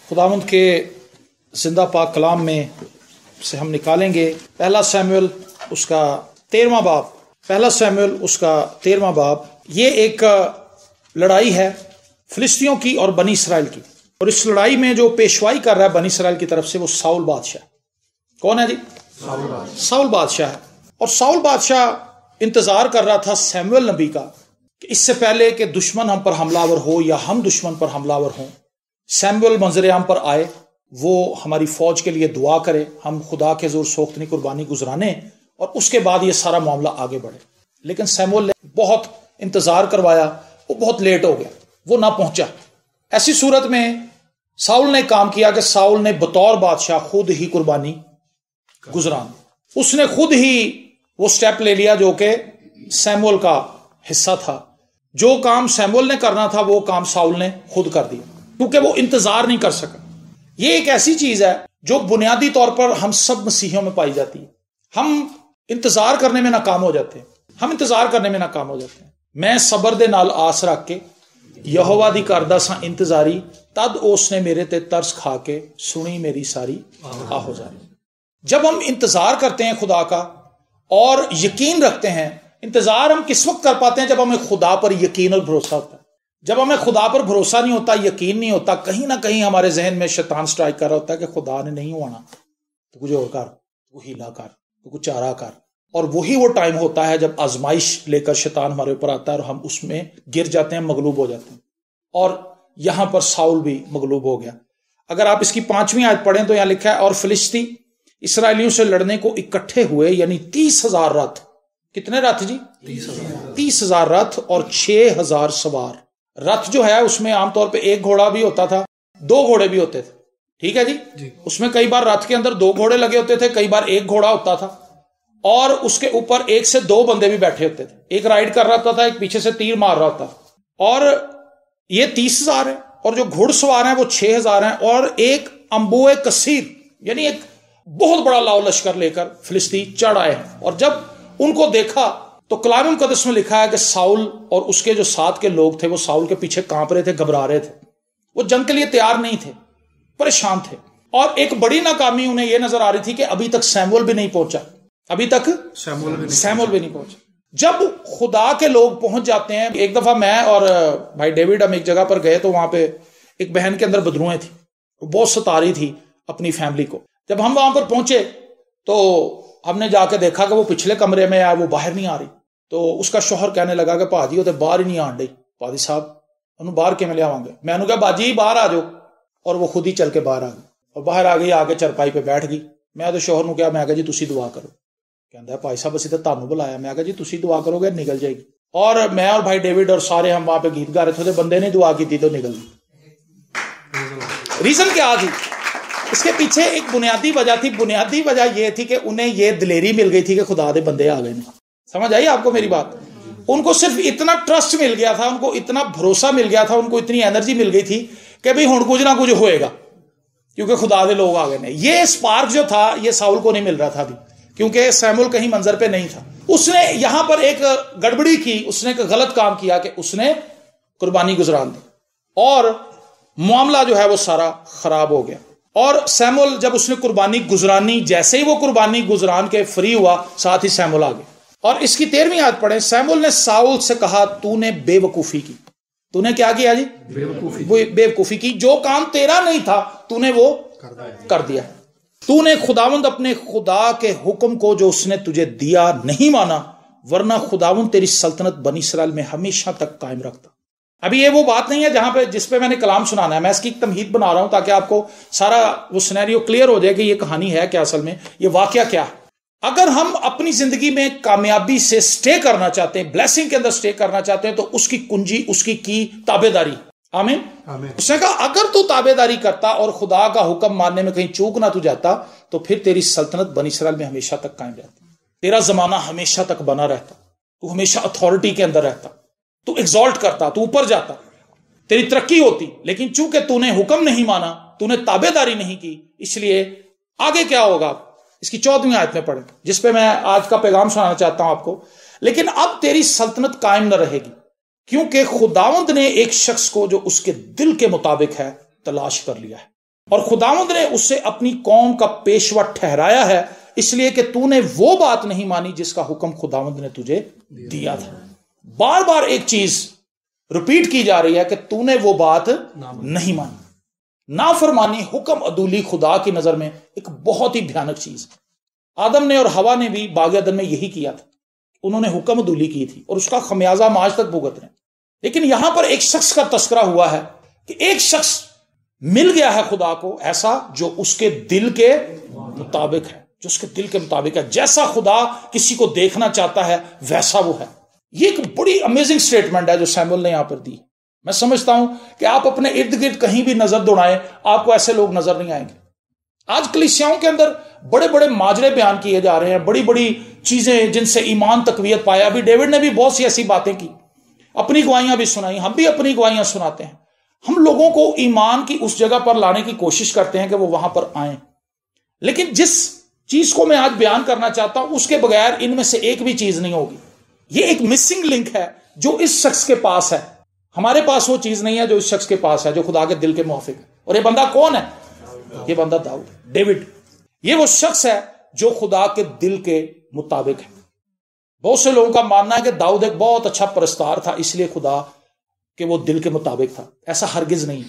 خداوند کے زندہ پاک کلام میں سے ہم نکالیں گے پہلا سیموئیل اس کا 13واں باب. پہلا سیموئیل اس کا 13واں باب. یہ ایک لڑائی ہے فلسطینیوں کی اور بنی اسرائیل کی، اور اس لڑائی میں جو پیشوائی کر رہا ہے بنی اسرائیل کی طرف سے وہ ساؤل بادشاہ. کون ہے جی؟ ساؤل بادشاہ ہے. اور ساؤل بادشاہ انتظار کر رہا تھا سیموئیل نبی کا کہ اس سے پہلے کہ دشمن ہم پر حملہ آور ہو یا ہم دشمن پر حملہ آور ہوں، سیموئیل منظر عام پر آئے، وہ ہماری فوج کے لیے دعا کرے، ہم خدا کے زور سوختنی قربانی گزرانے، اور اس کے بعد یہ سارا معاملہ آگے بڑھے. لیکن سیموئیل نے بہت انتظار کروایا، وہ بہت لیٹ ہو گیا، وہ نہ پہنچا. ایسی صورت میں ساؤل نے کام کیا کہ ساؤل نے بطور بادشاہ خود ہی قربانی گزران، اس نے خود ہی وہ سٹیپ لے لیا جو کہ سیموئیل کا حصہ تھا. جو کام سیموئیل نے کرنا تھا وہ کام ساؤل نے خود کر دیا، کیونکہ وہ انتظار نہیں کر سکا. یہ ایک ایسی چیز ہے جو بنیادی طور پر ہم سب مسیحیوں میں پائی جاتی ہے. ہم انتظار کرنے میں ناکام ہو جاتے ہیں، ہم انتظار کرنے میں ناکام ہو جاتے ہیں. میں صبر دے نال آس رکھ کے یہوہ دی کردا سا انتظاری، تد اس نے میرے تے ترس کھا کے سنی میری ساری آہوزاری. جب ہم انتظار کرتے ہیں خدا کا اور یقین رکھتے ہیں، انتظار ہم کس وقت کر پاتے ہیں؟ جب ہمیں خدا پر یقین اور بھروسہ ہوتا ہے. جب ہمیں خدا پر بھروسہ نہیں ہوتا، یقین نہیں ہوتا، کہیں نہ کہیں ہمارے ذہن میں شیطان سٹرائک کر رہا ہوتا ہے کہ خدا نے نہیں ہونا، تو کچھ اور کر، تو ہیلا کر، تو کچھ چارہ کر. اور وہی وہ ٹائم ہوتا ہے جب آزمائش لے کر شیطان ہمارے اوپر آتا ہے اور ہم اس میں گر جاتے ہیں، مغلوب ہو جاتے ہیں. اور یہاں پر ساؤل بھی مغلوب ہو گیا. اگر آپ اس کی 5ویں آیت پڑھیں تو یہاں لکھا ہے، اور فلسطی اسرائیلیوں سے لڑنے کو اکٹھے ہوئے، یعنی 30,000 رتھ. کتنے رتھ جی؟ 30,000 رتھ اور 6,000 سوار. رتھ جو ہے اس میں عام طور پہ ایک گھوڑا بھی ہوتا تھا، 2 گھوڑے بھی ہوتے تھے. ٹھیک ہے جی؟ اس میں کئی بار رتھ کے اندر 2 گھوڑے لگے ہوتے تھے، کئی بار ایک گھوڑا ہوتا تھا، اور اس کے اوپر 1 سے 2 بندے بھی بیٹھے ہوتے تھے. ایک رائڈ کر رہا ہوتا تھا، ایک پیچھے سے تیر مار رہا ہوتا تھا. اور یہ 30,000 ہے، اور جو گھڑ سوار ہیں وہ 6,000 ہیں، اور ایک انبوئے کثیر، یعنی ایک بہت بڑا لاؤ لشکر لے کر فلسطی چڑھ آئے. اور جب ان کو دیکھا تو کلام مقدس میں لکھا ہے کہ ساؤل اور اس کے جو ساتھ کے لوگ تھے وہ ساؤل کے پیچھے کانپ رہے تھے، گھبرا رہے تھے. وہ جنگ کے لیے تیار نہیں تھے، پریشان تھے. اور ایک بڑی ناکامی انہیں یہ نظر آ رہی تھی کہ ابھی تک سیموئیل بھی نہیں پہنچا، ابھی تک سیموئیل بھی نہیں پہنچا. جب خدا کے لوگ پہنچ جاتے ہیں، ایک دفعہ میں اور بھائی ڈیوڈ ہم ایک جگہ پر گئے تو وہاں پہ ایک بہن کے اندر بدروئیں تھی، وہ بہت ستا رہی تھی اپنی فیملی کو. جب ہم وہاں پر پہنچے تو ہم نے جا کے دیکھا کہ وہ پچھلے کمرے میں وہ باہر نہیں آ رہی. تو اس کا شوہر کہنے لگا کہ پاجی وہ تو باہر ہی نہیں آن ڈی، پادی صاحب انہوں باہر کے میں لے آواں گے. میں نے کہا باجی باہر آ جاؤ، اور وہ خود ہی چل کے باہر آ گئی، اور باہر آ گئی، آگے چرپائی پہ بیٹھ گئی. میں تو شوہر نو کہا، میں کہا جی تسی دعا کرو. کہندا ہے بھائی صاحب اسی تو تانوں بلایا. میں کہا جی تسی دعا کرو گے نکل جائے گی. اور میں اور بھائی ڈیوڈ اور سارے ہم وہاں پہ گیت گا رہے تھے، بندے نے دعا کی تھی تو نکل گئی. ریزن کیا تھی اس کے پیچھے؟ ایک بنیادی وجہ تھی. بنیادی وجہ یہ تھی کہ انہیں یہ دلیری مل گئی تھی کہ خدا دے بندے آ گئے. سمجھ آئی آپ کو میری بات؟ ان کو صرف اتنا ٹرسٹ مل گیا تھا، ان کو اتنا بھروسہ مل گیا تھا، ان کو اتنی انرجی مل گئی تھی کہ بھئی ہن کچھ نہ کچھ ہوئے گا، کیونکہ خدا دے لوگ آ گئے. یہ سپارک جو تھا یہ ساؤل کو نہیں مل رہا تھا ابھی، کیونکہ سیموئیل کہیں منظر پہ نہیں تھا. اس نے یہاں پر ایک گڑبڑی کی، اس نے ایک غلط کام کیا کہ اس نے قربانی گزران دی، اور معاملہ جو ہے وہ سارا خراب ہو گیا. اور سیموئیل جب اس نے قربانی گزرانی، جیسے ہی وہ قربانی گزران کے فری ہوا، ساتھ ہی سیموئیل آ گیا. اور اس کی 13ویں آیت پڑھیں. سیموئیل نے ساؤل سے کہا، تو نے بے وقوفی کی. تو نے کیا کیا جی؟ بے وقوفی کی. جو کام تیرا نہیں تھا تو نے وہ کر دیا. تو نے خداوند اپنے خدا کے حکم کو جو اس نے تجھے دیا نہیں مانا، ورنہ خداوند تیری سلطنت بنی اسرائیل میں ہمیشہ تک قائم رکھتا. ابھی یہ وہ بات نہیں ہے جہاں پہ جس پہ میں نے کلام سنانا ہے. میں اس کی ایک تمہید بنا رہا ہوں تاکہ آپ کو سارا وہ سینیریو کلیئر ہو جائے کہ یہ کہانی ہے کیا، اصل میں یہ واقعہ کیا ہے. اگر ہم اپنی زندگی میں کامیابی سے سٹے کرنا چاہتے ہیں، بلیسنگ کے اندر سٹے کرنا چاہتے ہیں، تو اس کی کنجی، اس کی تابع داری. آمین. اس نے کہا اگر تو تابع داری کرتا اور خدا کا حکم ماننے میں کہیں چوک نہ تو جاتا، تو پھر تیری سلطنت بنی اسرائیل میں ہمیشہ تک قائم رہتی، تیرا زمانہ ہمیشہ تک بنا رہتا، تو ہمیشہ اتھارٹی کے اندر رہتا، تو ایگزالٹ کرتا، تو اوپر جاتا، تیری ترقی ہوتی. لیکن چونکہ تو نے حکم نہیں مانا، تو نے تابع داری نہیں کی، اس لیے آگے کیا ہوگا اس کی 14ویں آیت میں پڑھیں، جس پہ میں آج کا پیغام سنانا چاہتا ہوں آپ کو. لیکن اب تیری سلطنت قائم نہ رہے گی، کیونکہ خداوند نے ایک شخص کو جو اس کے دل کے مطابق ہے تلاش کر لیا ہے. اور خداوند نے اسے اپنی قوم کا پیشوا ٹھہرایا ہے، اس لیے کہ تو نے وہ بات نہیں مانی جس کا حکم خداوند نے تجھے دیا تھا۔ بار بار ایک چیز ریپیٹ کی جا رہی ہے کہ تو نے وہ بات نہیں مانی۔ نافرمانی، حکم عدولی خدا کی نظر میں ایک بہت ہی بھیانک چیز ہے۔ آدم نے اور حوا نے بھی باغ عدن میں یہی کیا تھا، انہوں نے حکم عدولی کی تھی اور اس کا خمیازہ ہم آج تک بھگت رہے ہیں۔ لیکن یہاں پر ایک شخص کا تذکرہ ہوا ہے کہ ایک شخص مل گیا ہے خدا کو، ایسا جو اس کے دل کے مطابق ہے، جو اس کے دل کے مطابق ہے، جیسا خدا کسی کو دیکھنا چاہتا ہے ویسا وہ ہے۔ یہ ایک بڑی امیزنگ سٹیٹمنٹ ہے جو سیموئل نے یہاں پر دی۔ میں سمجھتا ہوں کہ آپ اپنے ارد گرد کہیں بھی نظر دوڑائیں، آپ کو ایسے لوگ نظر نہیں آئیں گے۔ آج کلیسیاؤں کے اندر بڑے بڑے ماجرے بیان کیے جا رہے ہیں، بڑی بڑی چیزیں جن سے ایمان تقویت پایا۔ ابھی ڈیوڈ نے بھی بہت سی ایسی باتیں کی، اپنی گواہیاں بھی سنائی، ہم بھی اپنی گواہیاں سناتے ہیں۔ ہم لوگوں کو ایمان کی اس جگہ پر لانے کی کوشش کرتے ہیں کہ وہ وہاں پر آئیں، لیکن جس چیز کو میں آج بیان کرنا چاہتا ہوں اس کے بغیر ان میں سے ایک بھی چیز نہیں ہوگی۔ یہ ایک مسنگ لنک ہے جو اس شخص کے پاس ہے۔ ہمارے پاس وہ چیز نہیں ہے جو اس شخص کے پاس ہے، جو خدا کے دل کے موافق ہے۔ اور یہ بندہ کون ہے؟ یہ بندہ داؤد، ڈیوڈ۔ یہ وہ شخص ہے جو خدا کے دل کے مطابق ہے۔ بہت سے لوگوں کا ماننا ہے کہ داؤد ایک بہت اچھا پرستار تھا، اس لیے خدا کہ وہ دل کے مطابق تھا۔ ایسا ہرگز نہیں۔